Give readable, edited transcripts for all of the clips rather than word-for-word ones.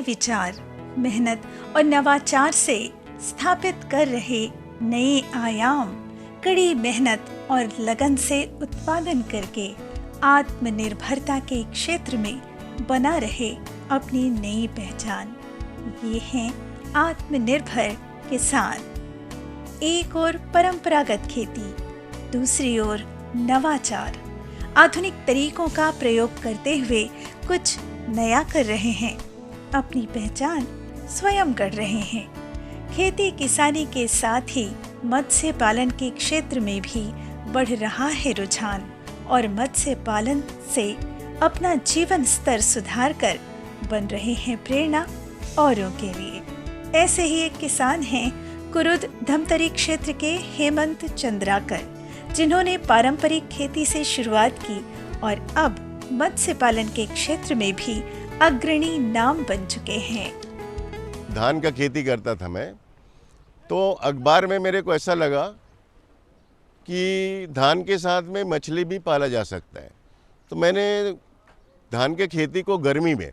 विचार, मेहनत और नवाचार से स्थापित कर रहे नए आयाम, कड़ी मेहनत और लगन से उत्पादन करके आत्मनिर्भरता के क्षेत्र में बना रहे अपनी नई पहचान। ये हैं आत्मनिर्भर किसान। एक ओर परंपरागत खेती, दूसरी ओर नवाचार, आधुनिक तरीकों का प्रयोग करते हुए कुछ नया कर रहे हैं, अपनी पहचान स्वयं कर रहे हैं। खेती किसानी के साथ ही मत्स्य पालन के क्षेत्र में भी बढ़ रहा है रुझान और मत्स्य पालन से अपना जीवन स्तर सुधार कर बन रहे हैं प्रेरणा औरों के लिए। ऐसे ही एक किसान हैं कुरुद धमतरी क्षेत्र के हेमंत चंद्राकर, जिन्होंने पारंपरिक खेती से शुरुआत की और अब मत्स्य पालन के क्षेत्र में भी अग्रणी नाम बन चुके हैं। धान का खेती करता था मैं, तो अखबार में मेरे को ऐसा लगा कि धान के साथ में मछली भी पाला जा सकता है। तो मैंने धान के खेती को गर्मी में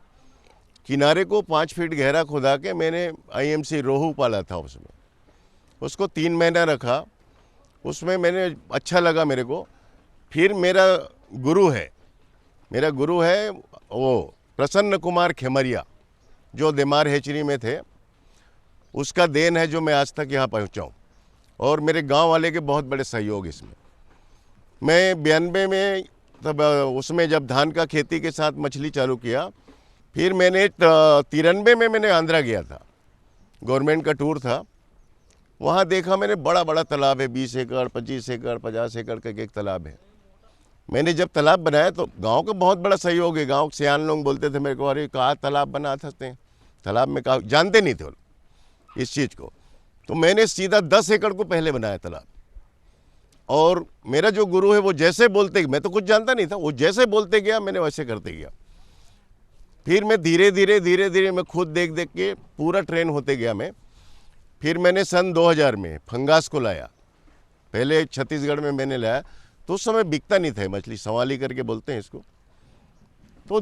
किनारे को 5 फीट गहरा खुदा के मैंने आईएमसी रोहू पाला था। उसको 3 महीना रखा, उसमें मैंने अच्छा लगा मेरे को। फिर मेरा गुरु है वो प्रसन्न कुमार खेमरिया, जो देमार हेचरी में थे। उसका देन है जो मैं आज तक यहाँ पहुँचा हूँ, और मेरे गांव वाले के बहुत बड़े सहयोग इसमें। मैं 92 में तब उसमें जब धान का खेती के साथ मछली चालू किया, फिर मैंने 93 में मैंने आंध्रा गया था, गवर्नमेंट का टूर था। वहाँ देखा मैंने बड़ा बड़ा तालाब है, 20 एकड़ 25 एकड़ 50 एकड़ का एक तालाब है। मैंने जब तालाब बनाया तो गांव का बहुत बड़ा सहयोग है। गांव के सियान लोग बोलते थे मेरे को, अरे कहाँ तालाब बना सकते हैं, तालाब में कहा, जानते नहीं थे वो इस चीज़ को। तो मैंने सीधा 10 एकड़ को पहले बनाया तालाब। और मेरा जो गुरु है वो जैसे बोलते, मैं तो कुछ जानता नहीं था, वो जैसे बोलते गया मैंने वैसे करते गया। फिर मैं धीरे धीरे मैं खुद देख के पूरा ट्रेन होते गया मैं। फिर मैंने सन 2000 में फंगास को लाया। पहले छत्तीसगढ़ में मैंने लाया, तो उस समय बिकता नहीं था मछली, सवाली करके बोलते हैं इसको। तो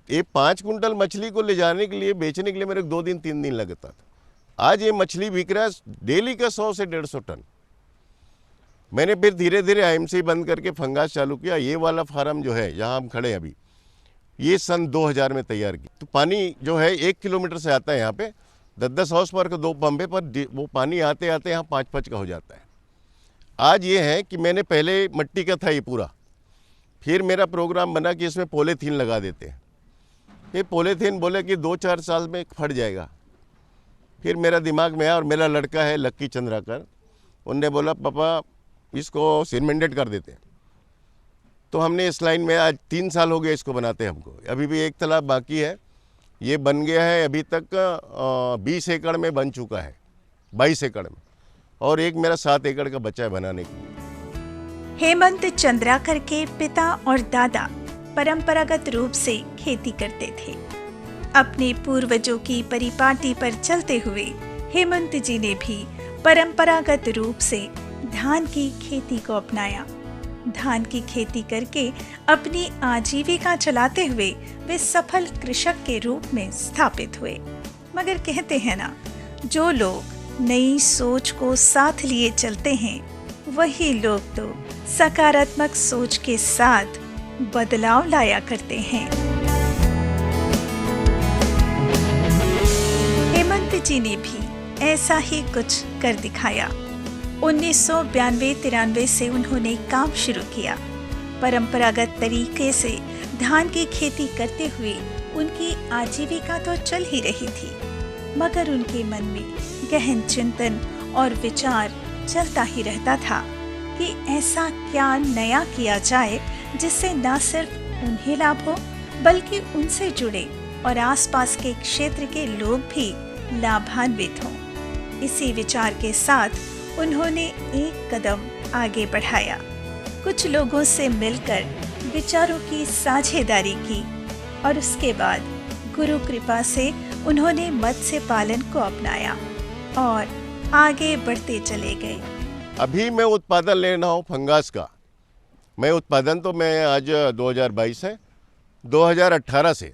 ये 5 कुंटल मछली को ले जाने के लिए, बेचने के लिए मेरे 2 दिन 3 दिन लगता था। आज ये मछली बिक रहा है डेली का 100 से 150 टन। मैंने फिर धीरे धीरे आईएमसी बंद करके फंगास चालू किया। ये वाला फार्म जो है जहाँ हम खड़े हैं अभी, ये सन 2000 में तैयार की। तो पानी जो है 1 किलोमीटर से आता है यहाँ पे, 10-10 हाउस पावर का 2 पंप है, पर वो पानी आते आते यहाँ 5-5 का हो जाता है। आज ये है कि मैंने पहले मट्टी का था ये पूरा, फिर मेरा प्रोग्राम बना कि इसमें पॉलीथीन लगा देते हैं। ये पॉलीथीन बोले कि 2-4 साल में फट जाएगा। फिर मेरा दिमाग में आया, और मेरा लड़का है लक्की चंद्राकर, उनने बोला पापा इसको सीमेंटेड कर देते हैं। तो हमने इस लाइन में आज 3 साल हो गए इसको बनाते हमको। अभी भी एक तालाब बाकी है, ये बन गया है अभी तक 20 एकड़ में बन चुका है, 22 एकड़ में, और एक मेरा 7 एकड़ का बचा है बनाने के लिए। हेमंत चंद्राकर के पिता और दादा परंपरागत रूप से खेती करते थे। अपने पूर्वजों की परिपाटी पर चलते हुए हेमंत जी ने भी परंपरागत रूप से धान की खेती को अपनाया। धान की खेती करके अपनी आजीविका चलाते हुए वे सफल कृषक के रूप में स्थापित हुए। मगर कहते हैं ना, जो लोग नई सोच को साथ लिए चलते हैं, वही लोग तो सकारात्मक सोच के साथ बदलाव लाया करते हैं। हेमंत जी ने भी ऐसा ही कुछ कर दिखाया। 1992-93 से उन्होंने काम शुरू किया। परंपरागत तरीके से धान की खेती करते हुए उनकी आजीविका तो चल ही रही थी, मगर उनके मन में गहन चिंतन और विचार चलता ही रहता था कि ऐसा क्या नया किया जाए जिससे न सिर्फ उन्हें लाभ हो, बल्कि उनसे जुड़े और आसपास के क्षेत्र के लोग भी लाभान्वित हों। इसी विचार के साथ उन्होंने एक कदम आगे बढ़ाया। कुछ लोगों से मिलकर विचारों की साझेदारी की और उसके बाद गुरु कृपा से उन्होंने मत्स्य पालन को अपनाया और आगे बढ़ते चले गए। अभी मैं उत्पादन ले रहा हूँ फंगास का। मैं उत्पादन तो मैं आज 2022 है, 2018 से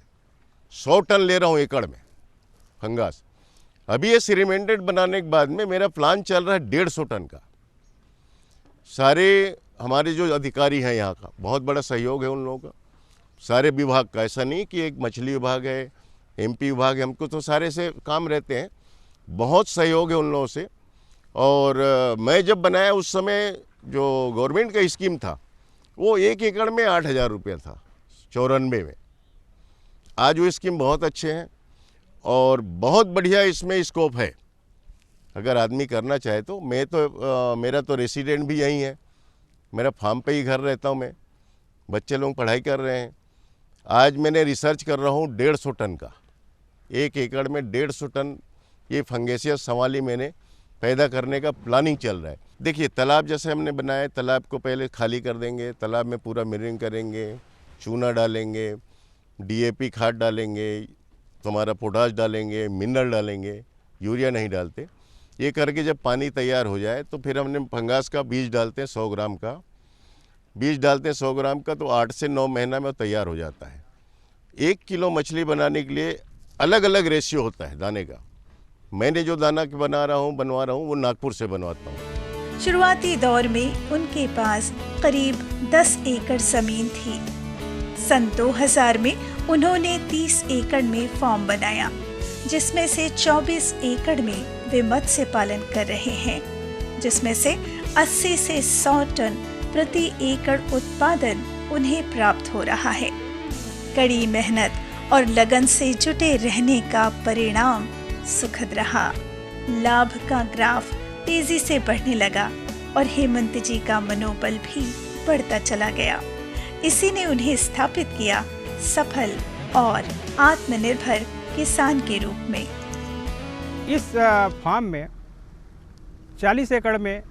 100 टन ले रहा हूँ एकड़ में। फंगास। अभी ये सीमेंटेड बनाने के बाद में मेरा प्लान चल रहा है 150 टन का। सारे हमारे जो अधिकारी हैं यहाँ का बहुत बड़ा सहयोग है उन लोगों का, सारे विभाग का, ऐसा नहीं कि एक मछली विभाग है, एमपी विभाग है, हमको तो सारे से काम रहते हैं, बहुत सहयोग है उन लोगों से। और मैं जब बनाया उस समय जो गवर्नमेंट का स्कीम था वो 1 एकड़ में 8,000 रुपया था 94 में। आज वो स्कीम बहुत अच्छे हैं और बहुत बढ़िया इसमें स्कोप है, अगर आदमी करना चाहे तो। मेरा तो रेसिडेंट भी यहीं है, मेरा फार्म पे ही घर रहता हूँ मैं, बच्चे लोग पढ़ाई कर रहे हैं। आज मैंने रिसर्च कर रहा हूँ 150 टन का, 1 एकड़ में 150 टन ये फंगेसियस संवाली मैंने पैदा करने का प्लानिंग चल रहा है। देखिए तालाब जैसे हमने बनाया, तालाब को पहले खाली कर देंगे, तालाब में पूरा मिनरिंग करेंगे, चूना डालेंगे, डीएपी खाद डालेंगे, तुम्हारा पोटाश डालेंगे, मिनरल डालेंगे, यूरिया नहीं डालते। ये करके जब पानी तैयार हो जाए तो फिर हमने फंगास का बीज डालते हैं 100 ग्राम का, बीज डालते हैं 100 ग्राम का, तो 8 से 9 महीना में तैयार हो जाता है। 1 किलो मछली बनाने के लिए अलग अलग रेशियो होता है दाने का। मैंने जो दाना बनवा रहा हूँ वो नागपुर से बनवाता हूँ। शुरुआती दौर में उनके पास करीब 10 एकड़ जमीन थी। सन 2000 में उन्होंने 30 एकड़ में फार्म बनाया, जिसमें से 24 एकड़ में वे मत्स्य पालन कर रहे हैं, जिसमें से 80 से 100 टन प्रति एकड़ उत्पादन उन्हें प्राप्त हो रहा है। कड़ी मेहनत और लगन से जुटे रहने का परिणाम सुखद रहा। लाभ का ग्राफ तेजी से बढ़ने लगा और हेमंत जी का मनोबल भी बढ़ता चला गया। इसी ने उन्हें स्थापित किया सफल और आत्मनिर्भर किसान के रूप में। इस फार्म में 40 एकड़ में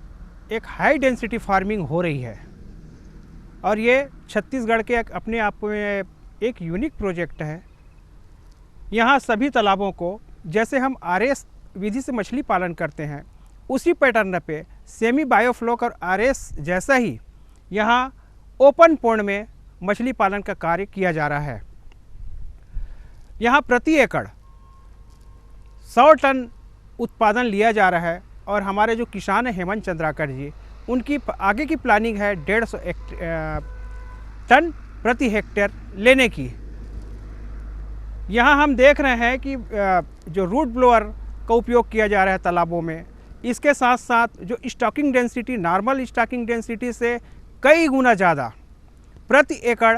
एक हाई डेंसिटी फार्मिंग हो रही है और ये छत्तीसगढ़ के अपने आप में एक यूनिक प्रोजेक्ट है। यहाँ सभी तालाबों को जैसे हम आरएस विधि से मछली पालन करते हैं उसी पैटर्न पे सेमी बायोफ्लोक और आरएस जैसा ही यहाँ ओपन पोंड में मछली पालन का कार्य किया जा रहा है। यहाँ प्रति एकड़ 100 टन उत्पादन लिया जा रहा है और हमारे जो किसान हैं हेमंत चंद्राकर जी, उनकी आगे की प्लानिंग है 150 टन प्रति हेक्टेयर लेने की। यहाँ हम देख रहे हैं कि जो रूट ब्लोअर का उपयोग किया जा रहा है तालाबों में, इसके साथ साथ जो stocking density normal stocking density से कई गुना ज़्यादा प्रति एकड़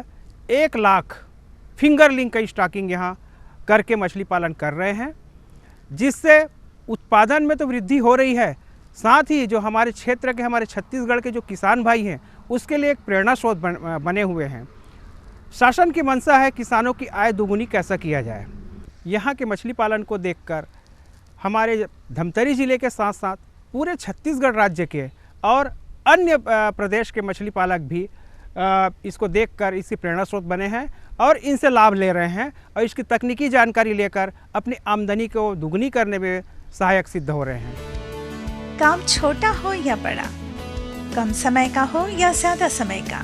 1 लाख फिंगरलिंग का स्टॉकिंग यहाँ करके मछली पालन कर रहे हैं, जिससे उत्पादन में तो वृद्धि हो रही है, साथ ही जो हमारे क्षेत्र के हमारे छत्तीसगढ़ के जो किसान भाई हैं उसके लिए एक प्रेरणा स्रोत बने हुए हैं। शासन की मंशा है किसानों की आय दोगुनी कैसा किया जाए। यहाँ के मछली पालन को देखकर हमारे धमतरी जिले के साथ साथ पूरे छत्तीसगढ़ राज्य के और अन्य प्रदेश के मछली पालक भी इसको देखकर इसकी प्रेरणा स्रोत बने हैं और इनसे लाभ ले रहे हैं और इसकी तकनीकी जानकारी लेकर अपनी आमदनी को दुगनी करने में सहायक सिद्ध हो रहे हैं। काम छोटा हो या बड़ा, कम समय का हो या ज्यादा समय का,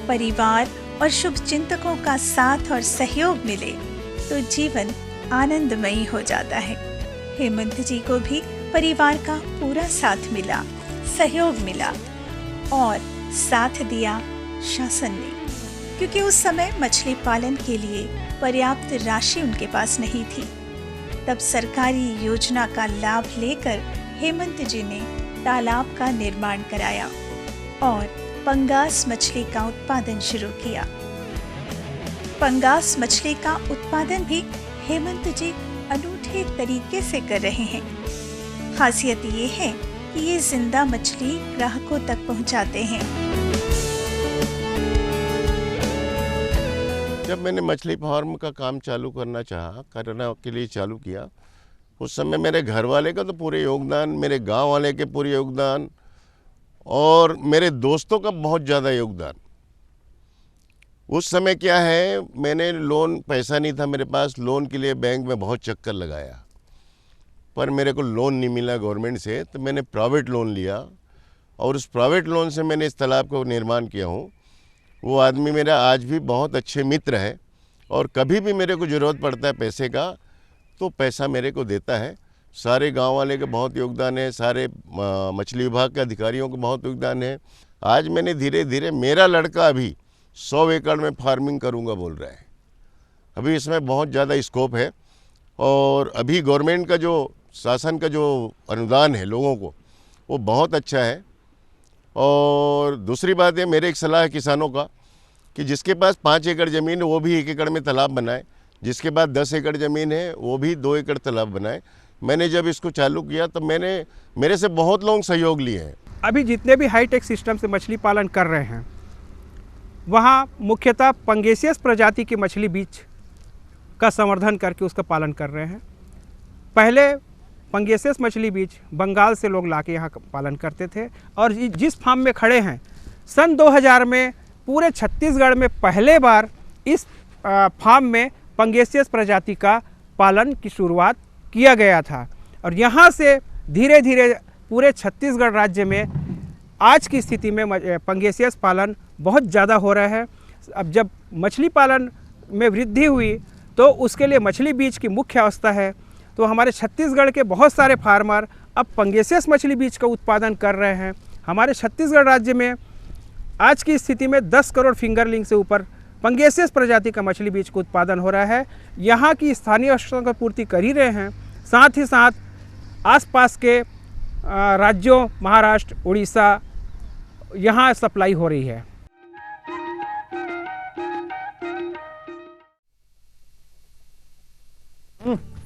परिवार और शुभ चिंतकों का साथ और सहयोग मिले तो जीवन आनंदमयी हो जाता है। हेमंत जी को भी परिवार का पूरा साथ मिला, सहयोग मिला और साथ दिया शासन ने, क्योंकि उस समय मछली पालन के लिए पर्याप्त राशि उनके पास नहीं थी। तब सरकारी योजना का लाभ लेकर हेमंत जी ने तालाब का निर्माण कराया और पंगास मछली का उत्पादन शुरू किया। पंगास मछली का उत्पादन भी हेमंत जी अनूठे तरीके से कर रहे हैं। खासियत ये है कि ये जिंदा मछली ग्राहकों तक पहुंचाते हैं। जब मैंने मछली फार्म का काम चालू करने के लिए चालू किया, उस समय मेरे घर वाले का तो पूरे योगदान, मेरे गांव वाले के पूरे योगदान और मेरे दोस्तों का बहुत ज़्यादा योगदान। उस समय क्या है, मैंने पैसा नहीं था मेरे पास, लोन के लिए बैंक में बहुत चक्कर लगाया, पर मेरे को लोन नहीं मिला गवर्नमेंट से, तो मैंने प्राइवेट लोन लिया और उस प्राइवेट लोन से मैंने इस तालाब को निर्माण किया हूँ। वो आदमी मेरा आज भी बहुत अच्छे मित्र है और कभी भी मेरे को ज़रूरत पड़ता है पैसे का तो पैसा मेरे को देता है। सारे गांव वाले का बहुत योगदान है, सारे मछली विभाग के अधिकारियों का बहुत योगदान है। आज मैंने धीरे धीरे, मेरा लड़का अभी 100 एकड़ में फार्मिंग करूंगा बोल रहा है। अभी इसमें बहुत ज़्यादा स्कोप है और अभी गवर्नमेंट का जो शासन का जो अनुदान है लोगों को, वो बहुत अच्छा है। और दूसरी बात है, मेरे एक सलाह है किसानों का कि जिसके पास 5 एकड़ ज़मीन है वो भी 1 एकड़ में तालाब बनाए, जिसके पास 10 एकड़ ज़मीन है वो भी 2 एकड़ तालाब बनाए। मैंने जब इसको चालू किया तो मेरे से बहुत लोग सहयोग लिए हैं। अभी जितने भी हाईटेक सिस्टम से मछली पालन कर रहे हैं वहाँ मुख्यतः पंगेसियस प्रजाति की मछली बीज का संवर्धन करके उसका पालन कर रहे हैं। पहले पंगेसियस मछली बीज बंगाल से लोग लाके यहाँ पालन करते थे और जिस फार्म में खड़े हैं सन 2000 में पूरे छत्तीसगढ़ में पहले बार इस फार्म में पंगेसियस प्रजाति का पालन की शुरुआत किया गया था और यहाँ से धीरे धीरे पूरे छत्तीसगढ़ राज्य में आज की स्थिति में पंगेसियस पालन बहुत ज़्यादा हो रहा है। अब जब मछली पालन में वृद्धि हुई तो उसके लिए मछली बीज की मुख्य आवश्यकता है, तो हमारे छत्तीसगढ़ के बहुत सारे फार्मर अब पंगेसियस मछली बीज का उत्पादन कर रहे हैं। हमारे छत्तीसगढ़ राज्य में आज की स्थिति में 10 करोड़ फिंगरलिंग से ऊपर पंगेसियस प्रजाति का मछली बीज का उत्पादन हो रहा है। यहाँ की स्थानीय आवश्यकताओं की पूर्ति कर ही रहे हैं, साथ ही साथ आसपास के राज्यों महाराष्ट्र, उड़ीसा, यहाँ सप्लाई हो रही है।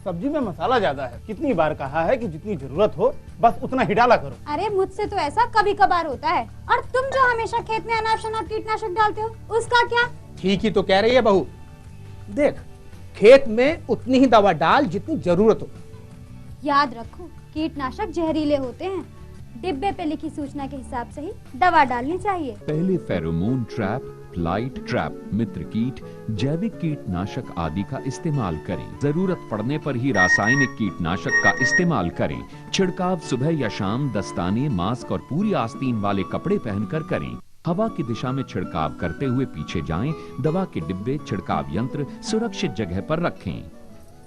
सब्जी में मसाला ज्यादा है। कितनी बार कहा है कि जितनी जरूरत हो बस उतना ही डाला करो। अरे मुझसे तो ऐसा कभी कभार होता है। और तुम जो हमेशा खेत में अनाप शनाप कीटनाशक डालते हो उसका क्या? ठीक ही तो कह रही है बहू। देख, खेत में उतनी ही दवा डाल जितनी जरूरत हो। याद रखो, कीटनाशक जहरीले होते हैं। डिब्बे पे लिखी सूचना के हिसाब से ही दवा डालनी चाहिए। पहले फेरोमोन ट्रैप, फ्लाइट ट्रैप, मित्र कीट, जैविक कीटनाशक आदि का इस्तेमाल करें। जरूरत पड़ने पर ही रासायनिक कीटनाशक का इस्तेमाल करें। छिड़काव सुबह या शाम दस्ताने, मास्क और पूरी आस्तीन वाले कपड़े पहनकर करें। हवा की दिशा में छिड़काव करते हुए पीछे जाएं। दवा के डिब्बे, छिड़काव यंत्र सुरक्षित जगह पर रखें।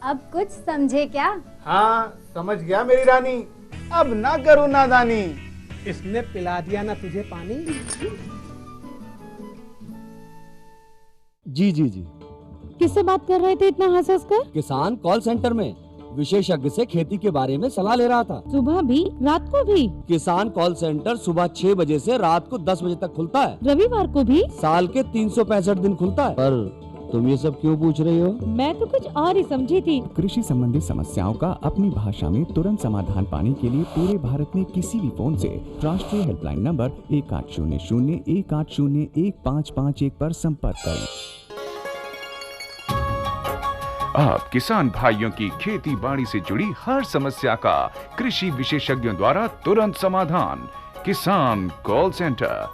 अब कुछ समझे क्या? हाँ, समझ गया मेरी रानी। अब ना करो नादानी। इसने पिला दिया ना तुझे पानी। जी किससे बात कर रहे थे इतना हंस हंस कर? किसान कॉल सेंटर में विशेषज्ञ से खेती के बारे में सलाह ले रहा था। सुबह भी रात को भी? किसान कॉल सेंटर सुबह 6 बजे से रात को 10 बजे तक खुलता है। रविवार को भी? साल के 365 दिन खुलता है। पर तुम ये सब क्यों पूछ रही हो? मैं तो कुछ और ही समझी थी। कृषि संबंधी समस्याओं का अपनी भाषा में तुरंत समाधान पाने के लिए पूरे भारत में किसी भी फोन से राष्ट्रीय हेल्पलाइन नंबर 1800-1801-551 पर संपर्क करें। आप किसान भाइयों की खेती बाड़ी से जुड़ी हर समस्या का कृषि विशेषज्ञों द्वारा तुरंत समाधान। किसान कॉल सेंटर।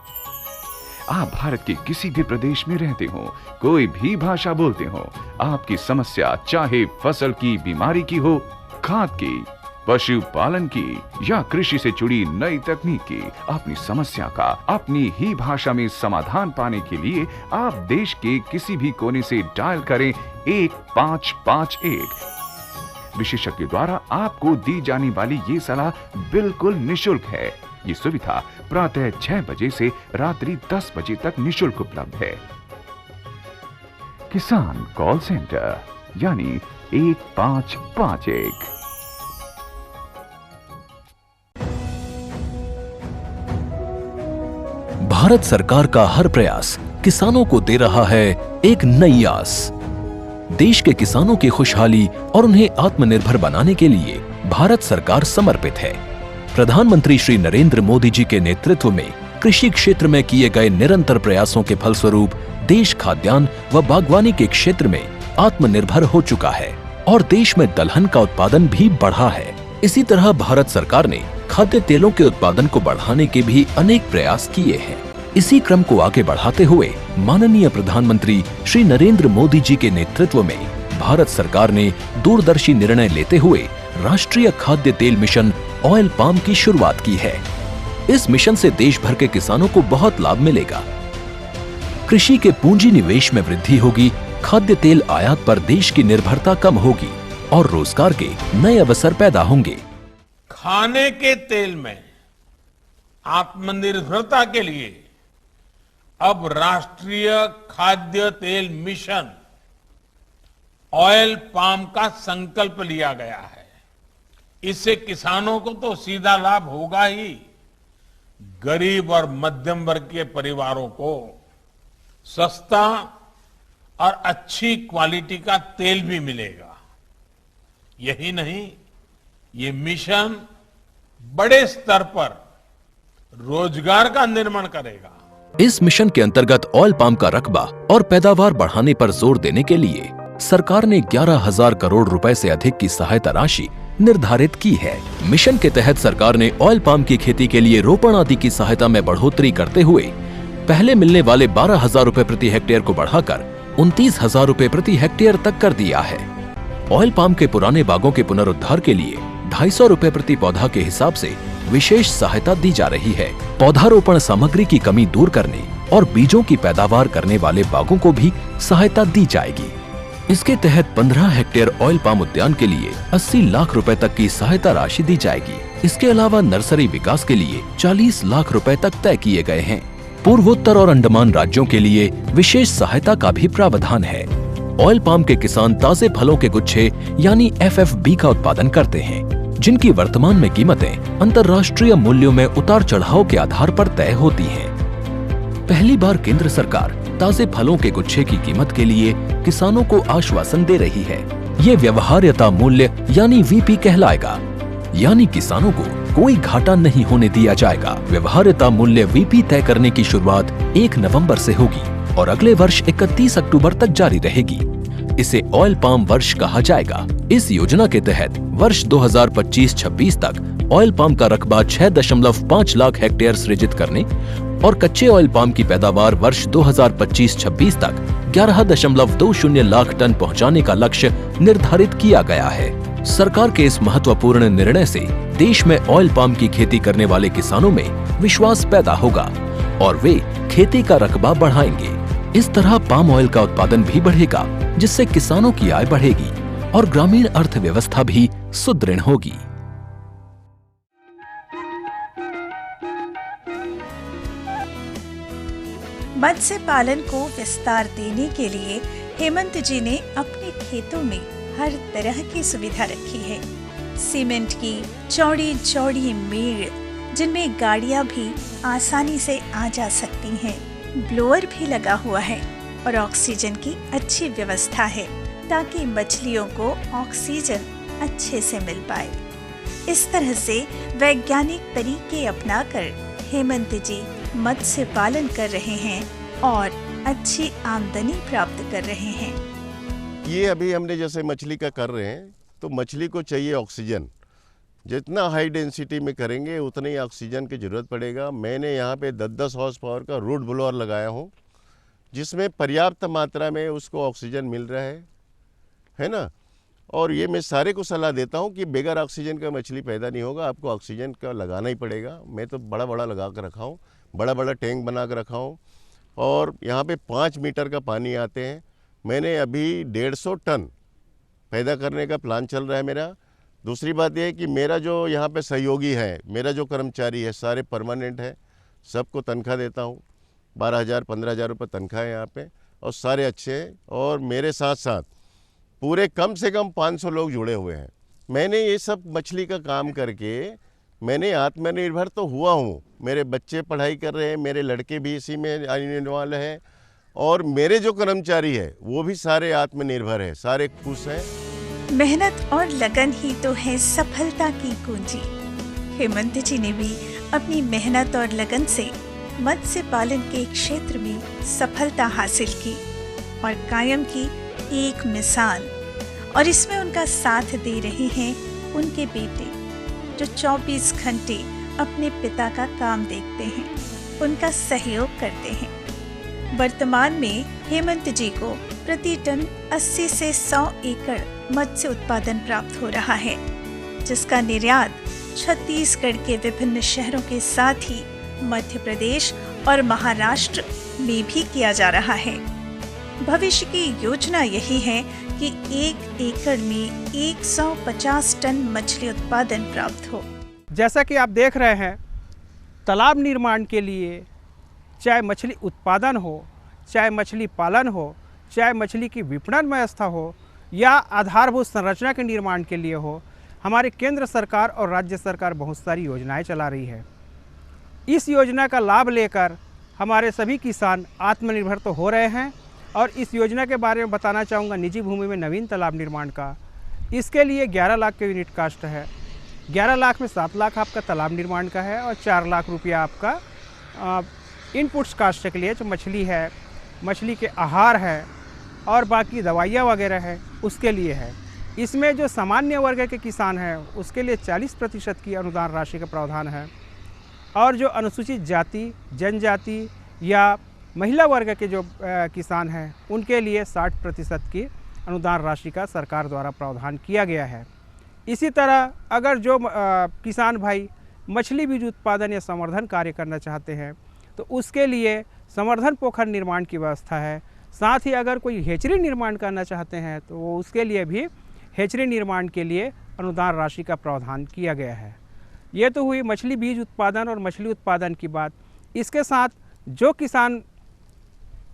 आप भारत के किसी भी प्रदेश में रहते हो, कोई भी भाषा बोलते हो, आपकी समस्या चाहे फसल की बीमारी की हो, खाद की, पशुपालन की या कृषि से जुड़ी नई तकनीक की, अपनी समस्या का अपनी ही भाषा में समाधान पाने के लिए आप देश के किसी भी कोने से डायल करें 1551। विशेषज्ञ द्वारा आपको दी जाने वाली ये सलाह बिल्कुल निशुल्क है। ये सुविधा प्रातः 6 बजे से रात्रि 10 बजे तक निशुल्क उपलब्ध है। किसान कॉल सेंटर यानी 1551। भारत सरकार का हर प्रयास किसानों को दे रहा है एक नई आस। देश के किसानों की खुशहाली और उन्हें आत्मनिर्भर बनाने के लिए भारत सरकार समर्पित है। प्रधानमंत्री श्री नरेंद्र मोदी जी के नेतृत्व में कृषि क्षेत्र में किए गए निरंतर प्रयासों के फलस्वरूप देश खाद्यान्न व बागवानी के क्षेत्र में आत्मनिर्भर हो चुका है और देश में दलहन का उत्पादन भी बढ़ा है। इसी तरह भारत सरकार ने खाद्य तेलों के उत्पादन को बढ़ाने के भी अनेक प्रयास किए हैं। इसी क्रम को आगे बढ़ाते हुए माननीय प्रधानमंत्री श्री नरेंद्र मोदी जी के नेतृत्व में भारत सरकार ने दूरदर्शी निर्णय लेते हुए राष्ट्रीय खाद्य तेल मिशन ऑयल पाम की शुरुआत की है। इस मिशन से देश भर के किसानों को बहुत लाभ मिलेगा। कृषि के पूंजी निवेश में वृद्धि होगी, खाद्य तेल आयात पर देश की निर्भरता कम होगी और रोजगार के नए अवसर पैदा होंगे। खाने के तेल में आत्मनिर्भरता के लिए अब राष्ट्रीय खाद्य तेल मिशन ऑयल पाम का संकल्प लिया गया है। इससे किसानों को तो सीधा लाभ होगा ही, गरीब और मध्यम वर्ग के परिवारों को सस्ता और अच्छी क्वालिटी का तेल भी मिलेगा। यही नहीं, ये मिशन बड़े स्तर पर रोजगार का निर्माण करेगा। इस मिशन के अंतर्गत ऑयल पाम का रकबा और पैदावार बढ़ाने पर जोर देने के लिए सरकार ने 11,000 करोड़ रुपए से अधिक की सहायता राशि निर्धारित की है। मिशन के तहत सरकार ने ऑयल पाम की खेती के लिए रोपण आदि की सहायता में बढ़ोतरी करते हुए पहले मिलने वाले 12,000 रुपए प्रति हेक्टेयर को बढ़ाकर 29,000 रुपए प्रति हेक्टेयर तक कर दिया है। ऑयल पाम के पुराने बागों के पुनरुद्धार के लिए 250 रुपए प्रति पौधा के हिसाब से विशेष सहायता दी जा रही है। पौधारोपण सामग्री की कमी दूर करने और बीजों की पैदावार करने वाले बागों को भी सहायता दी जाएगी। इसके तहत 15 हेक्टेयर ऑयल पाम उद्यान के लिए 80 लाख रुपए तक की सहायता राशि दी जाएगी। इसके अलावा नर्सरी विकास के लिए 40 लाख रुपए तक तय किए गए हैं। पूर्वोत्तर और अंडमान राज्यों के लिए विशेष सहायता का भी प्रावधान है। ऑयल पाम के किसान ताजे फलों के गुच्छे यानी FFB का उत्पादन करते हैं, जिनकी वर्तमान में कीमतें अंतर्राष्ट्रीय मूल्यों में उतार चढ़ाव के आधार पर तय होती हैं। पहली बार केंद्र सरकार ताजे फलों के गुच्छे की कीमत के लिए किसानों को आश्वासन दे रही है। ये व्यवहार्यता मूल्य यानी VP कहलाएगा, यानी किसानों को कोई घाटा नहीं होने दिया जाएगा। व्यवहार्यता मूल्य VP तय करने की शुरुआत 1 नवंबर से होगी और अगले वर्ष 31 अक्टूबर तक जारी रहेगी। इसे ऑयल पाम वर्ष कहा जाएगा। इस योजना के तहत वर्ष 2025-26 तक ऑयल पाम का रकबा 6.5 लाख हेक्टेयर सृजित करने और कच्चे ऑयल पाम की पैदावार वर्ष 2025-26 तक 11.20 लाख टन पहुंचाने का लक्ष्य निर्धारित किया गया है। सरकार के इस महत्वपूर्ण निर्णय से देश में ऑयल पाम की खेती करने वाले किसानों में विश्वास पैदा होगा और वे खेती का रकबा बढ़ाएंगे। इस तरह पाम ऑयल का उत्पादन भी बढ़ेगा, जिससे किसानों की आय बढ़ेगी और ग्रामीण अर्थव्यवस्था भी सुदृढ़ होगी। मत्स्य पालन को विस्तार देने के लिए हेमंत जी ने अपने खेतों में हर तरह की सुविधा रखी है। सीमेंट की चौड़ी चौड़ी मेड़, जिनमें गाड़ियां भी आसानी से आ जा सकती हैं। ब्लोअर भी लगा हुआ है और ऑक्सीजन की अच्छी व्यवस्था है, ताकि मछलियों को ऑक्सीजन अच्छे से मिल पाए। इस तरह से वैज्ञानिक तरीके अपनाकर हेमंत जी मत्स्य पालन कर रहे हैं और अच्छी आमदनी प्राप्त कर रहे हैं। ये अभी हमने जैसे मछली का कर रहे हैं, तो मछली को चाहिए ऑक्सीजन। जितना हाई डेंसिटी में करेंगे उतनी ही ऑक्सीजन की ज़रूरत पड़ेगा। मैंने यहाँ पे 10-10 हॉर्स पावर का रूट ब्लोअर लगाया हूँ, जिसमें पर्याप्त मात्रा में उसको ऑक्सीजन मिल रहा है ना। और ये मैं सारे को सलाह देता हूँ कि बगैर ऑक्सीजन का मछली पैदा नहीं होगा, आपको ऑक्सीजन का लगाना ही पड़ेगा। मैं तो बड़ा बड़ा लगा कर रखा हूँ, बड़ा बड़ा टैंक बना कर रखा हूँ और यहाँ पे 5 मीटर का पानी आते हैं। मैंने अभी 150 टन पैदा करने का प्लान चल रहा है मेरा। दूसरी बात यह है कि मेरा जो यहाँ पे सहयोगी है, मेरा जो कर्मचारी है, सारे परमानेंट है, सबको तनख्वाह देता हूँ। 12,000-15,000 रुपये तनख्वाह है यहाँ पे और सारे अच्छे हैं। और मेरे साथ साथ पूरे कम से कम 500 लोग जुड़े हुए हैं। मैंने ये सब मछली का काम करके मैंने आत्मनिर्भर तो हुआ हूँ। मेरे बच्चे पढ़ाई कर रहे हैं, मेरे लड़के भी इसी में आने वाले हैं और मेरे जो कर्मचारी है वो भी सारे आत्मनिर्भर है, सारे खुश हैं। मेहनत और लगन ही तो है सफलता की कुंजी। हेमंत जी ने भी अपनी मेहनत और लगन से मत्स्य पालन के क्षेत्र में सफलता हासिल की और कायम की एक मिसाल। और इसमें उनका साथ दे रहे हैं उनके बेटे, जो 24 घंटे अपने पिता का काम देखते हैं, उनका सहयोग करते हैं। वर्तमान में हेमंत जी को प्रति टन 80 से 100 एकड़ मत्स्य उत्पादन प्राप्त हो रहा है, जिसका निर्यात छत्तीसगढ़ के विभिन्न शहरों के साथ ही मध्य प्रदेश और महाराष्ट्र में भी किया जा रहा है। भविष्य की योजना यही है कि कि 1 एकड़ में 150 टन मछली उत्पादन प्राप्त हो। जैसा कि आप देख रहे हैं, तालाब निर्माण के लिए चाहे मछली उत्पादन हो, चाहे मछली पालन हो, चाहे मछली की विपणन व्यवस्था हो या आधारभूत संरचना के निर्माण के लिए हो, हमारे केंद्र सरकार और राज्य सरकार बहुत सारी योजनाएं चला रही है। इस योजना का लाभ लेकर हमारे सभी किसान आत्मनिर्भर तो हो रहे हैं और इस योजना के बारे में बताना चाहूँगा निजी भूमि में नवीन तालाब निर्माण का। इसके लिए 11 लाख के यूनिट कास्ट है। 11 लाख में 7 लाख आपका तालाब निर्माण का है और 4 लाख रुपया आपका इनपुट्स कास्ट के लिए, जो मछली है, मछली के आहार है और बाकी दवाइयाँ वगैरह है, उसके लिए है। इसमें जो सामान्य वर्ग के किसान हैं उसके लिए 40% की अनुदान राशि का प्रावधान है और जो अनुसूचित जाति, जनजाति या महिला वर्ग के जो किसान हैं उनके लिए 60% की अनुदान राशि का सरकार द्वारा प्रावधान किया गया है। इसी तरह अगर जो किसान भाई मछली बीज उत्पादन या संवर्धन कार्य करना चाहते हैं तो उसके लिए संवर्धन पोखर निर्माण की व्यवस्था है। साथ ही अगर कोई हेचरी निर्माण करना चाहते हैं तो वो उसके लिए भी हेचरी निर्माण के लिए अनुदान राशि का प्रावधान किया गया है। ये तो हुई मछली बीज उत्पादन और मछली उत्पादन की बात। इसके साथ जो किसान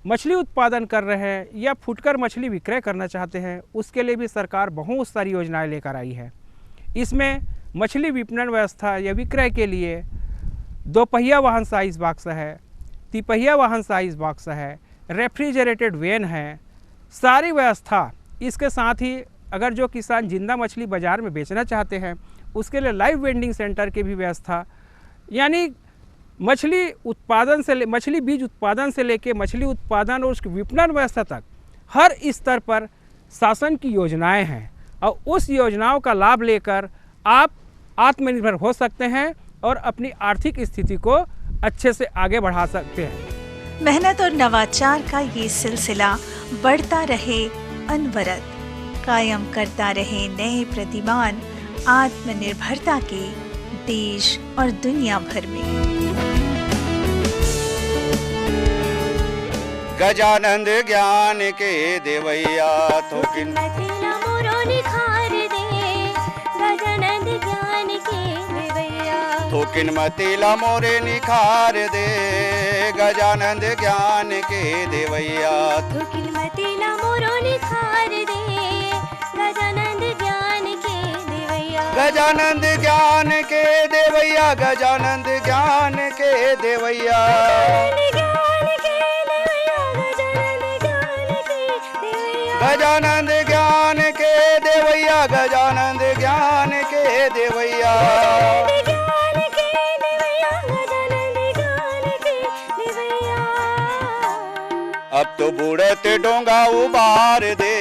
मछली उत्पादन कर रहे हैं या फुटकर मछली विक्रय करना चाहते हैं उसके लिए भी सरकार बहुत सारी योजनाएं लेकर आई है। इसमें मछली विपणन व्यवस्था या विक्रय के लिए 2 पहिया वाहन साइज बॉक्स है, 3 पहिया वाहन साइज बॉक्स है, रेफ्रिजरेटेड वैन है, सारी व्यवस्था। इसके साथ ही अगर जो किसान जिंदा मछली बाज़ार में बेचना चाहते हैं उसके लिए लाइव वेंडिंग सेंटर की भी व्यवस्था, यानी मछली बीज उत्पादन से लेके मछली उत्पादन और उसकी विपणन व्यवस्था तक हर स्तर पर शासन की योजनाएं हैं और उस योजनाओं का लाभ लेकर आप आत्मनिर्भर हो सकते हैं और अपनी आर्थिक स्थिति को अच्छे से आगे बढ़ा सकते हैं। मेहनत और नवाचार का ये सिलसिला बढ़ता रहे अनवरत, कायम करता रहे नए प्रतिमान आत्मनिर्भरता के देश और दुनिया भर में। गजानंद ज्ञान के देवैया थोकिन थोकिन मतीला मोरे निखार दे, गजानंद ज्ञान के देवैया थोकिन मतीला मोरो निखार दे, गजानंद ज्ञान के देवैया गजानंद ज्ञान के देवैया गजानंद ज्ञान के देवैया गजानंद ज्ञान के देवैया गजानंद ज्ञान के देवैया। अब तो बूढ़त डोंगा उबार दे,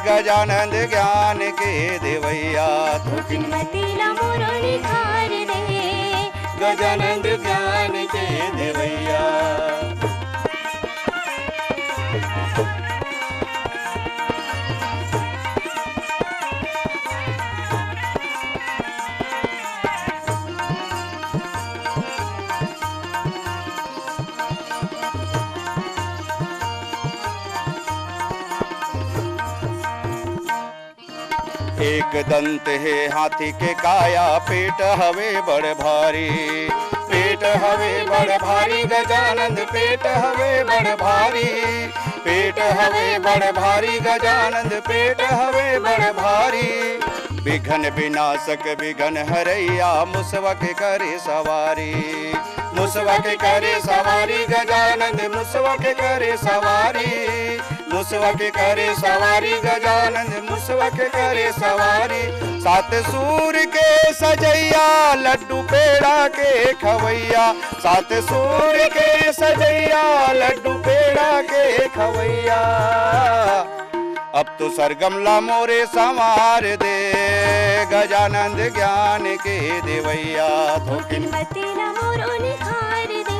गजानंद ज्ञान के देवैया थोकिन मतीला मोरो निखार दे, गजानंद ज्ञान के देवैया। एक दंत है हाथी के काया, पेट हवे बड़ भारी, पेट हवे बड़ भारी, गजानंद पेट हवे बड़ भारी, पेट हवे बड़ भारी, गजानंद पेट हवे बड़ भारी। विघन विनाशक विघन हरैया, मुसवा के करे सवारी, मुसवा के करे सवारी, गजानंद मुसवा के करे सवारी, मुसवा के करे सवारी, गजानंद मुसवा के करे सवारी। 7 सूर के सजैया, लड्डू पेड़ा के खवैया, 7 सूर के सजैया, लड्डू पेड़ा के खवैया। अब तो सरगमला मोरे संवार दे, गजानंद ज्ञान के देवैया थोकिन मतीला मोरो निखार दे,